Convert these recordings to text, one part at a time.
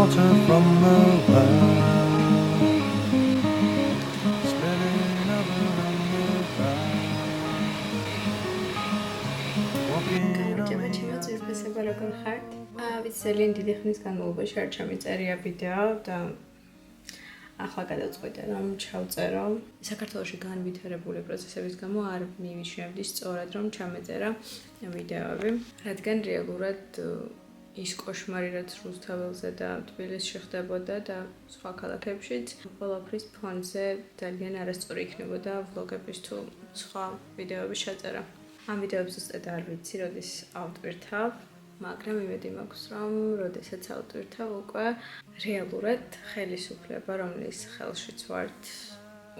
shelter from the world, spinning up around the ground, walking როგორ ხართ? ვიცი ძალიან დიდი ხნის განმავლობაში არ ჩამიწერია ვიდეო და ახლა გადავწყვიტე რომ ჩავწერო. საქართველოში განვითარებული პროცესების გამო არ მივიჩნევდი სწორად რომ ჩამეწერა ვიდეოები, რადგან რეალურად ის კოშმარი რაც რუსთაველზე და თბილისში ხდებოდა და სხვა ქალაქებშიც ყველაფრის ფონზე ძალიან არასწორი იქნებოდა ვლოგების თუ სხვა ვიდეოების ჩაწერა. ამ ვიდეოებს ზუსტად არ ვიცი, როდის ავტვირთავ, მაგრამ იმედი მაქვს, რომ როდესაც ავტვირთავ უკვე რეალურად ხელისუფლება, რომლის ხელშიც ვართ,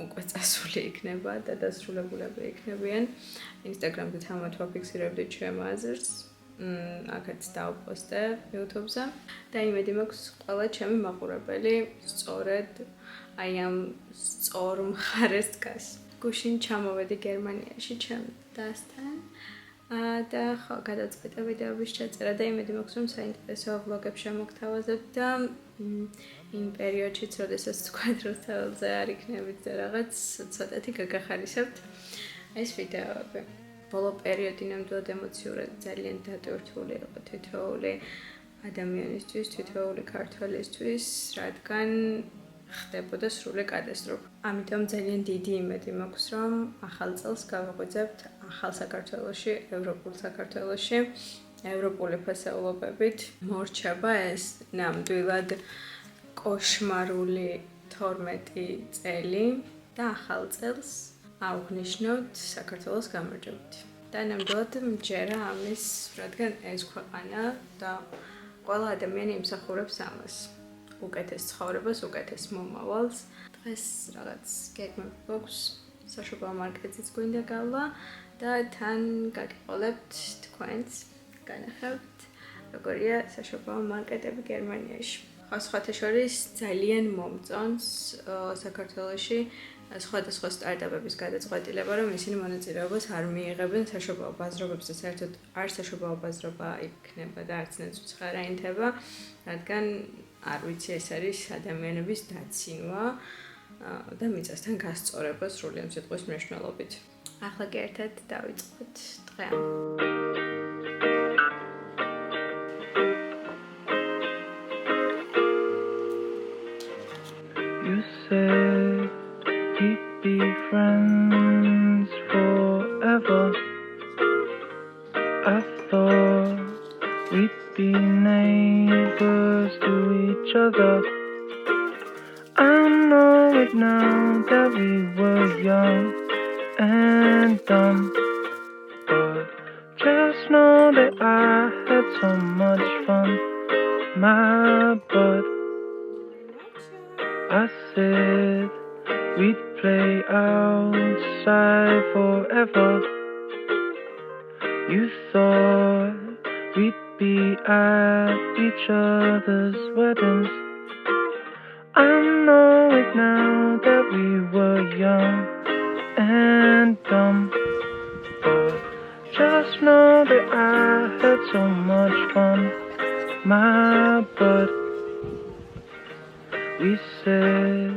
უკვე წასული იქნება და დასრულებულები იქნებიან. Instagram-ზე თამათ ვაფიქსირებდი ჩემ აზრს, აქაც დავპოსტე YouTube-ზე და იმედი მაქვს, ყველა ჩემი მაყურებელი სწორედ აი ამ სწორ მხარეს დგას. გუშინ ჩამოვედი გერმანიაში ჩემ დასთან და ხო გადავწყვიტე ვიდეოების ჩაწერა და იმედი მაქვს რომ საინტერესო ვლოგებს შემოგთავაზებ და იმ პერიოდშიც როდესაც თქვენ რუსთაველზე არ იქნებით და რაღაც ცოტათი გაგახარისებთ ეს ვიდეოები. ბოლო პერიოდი ნამდვილად ემოციურად ძალიან დატვირთული იყო თითოეული ადამიანისთვის, თითოეული ქართველისთვის, რადგან ხდებოდა სრული კატასტროფა. ამიტომ ძალიან დიდი იმედი მაქვს, რომ ახალ წელს გავაღვიძებთ ახალ საქართველოში, ევროპულ საქართველოში, ევროპული ფასეულობებით. მორჩება ეს ნამდვილად კოშმარული 12 წელი და ახალ წელს აღვნიშნოთ საქართველოს გამარჯვებით. და ნამდვილად მჯერა ამის, რადგან ეს ქვეყანა და ყველა ადამიანი იმსახურებს ამას. უკეთეს ცხოვრებას, უკეთეს მომავალს. დღეს რაღაც გეგმები გვაქვს, საშობაო მარკეტიც გვინდა გავლა და თან გაგიყოლებთ თქვენს, განახევთ, როგორია საშობაო მარკეტები გერმანიაში. სხვათა შორის ძალიან მომწონს საქართველოში სხვადასხვა სტარტაპების გადაწყვეტილება, რომ ისინი მონაწილეობას არ მიიღებენ საშობაო ბაზრობებზე, საერთოდ არ საშობაო ბაზრობა იქნება და არც ნაცვლად არ აინთება, რადგან არ ვიცი, ეს არის ადამიანების დაცინვა და მიწასთან გასწორება სრული ამ სიტყვის მნიშვნელობით. ახლა კი ერთად დავიწყოთ დღე. You said we'd be friends forever. I thought we'd be neighbors to each other. I know it now that we were young and dumb, but just know that I had so much fun, my butt. I said we'd play outside forever. You thought we'd be at each other's weddings. I know it now that we were young and dumb, but just know that I had so much fun, my butt. We said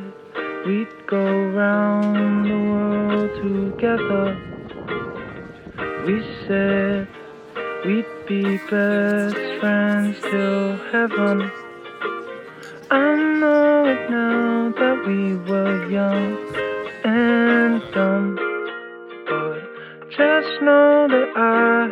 we'd go round the world together. We said we'd be best friends till heaven. I know it now that we were young and dumb, but just know that I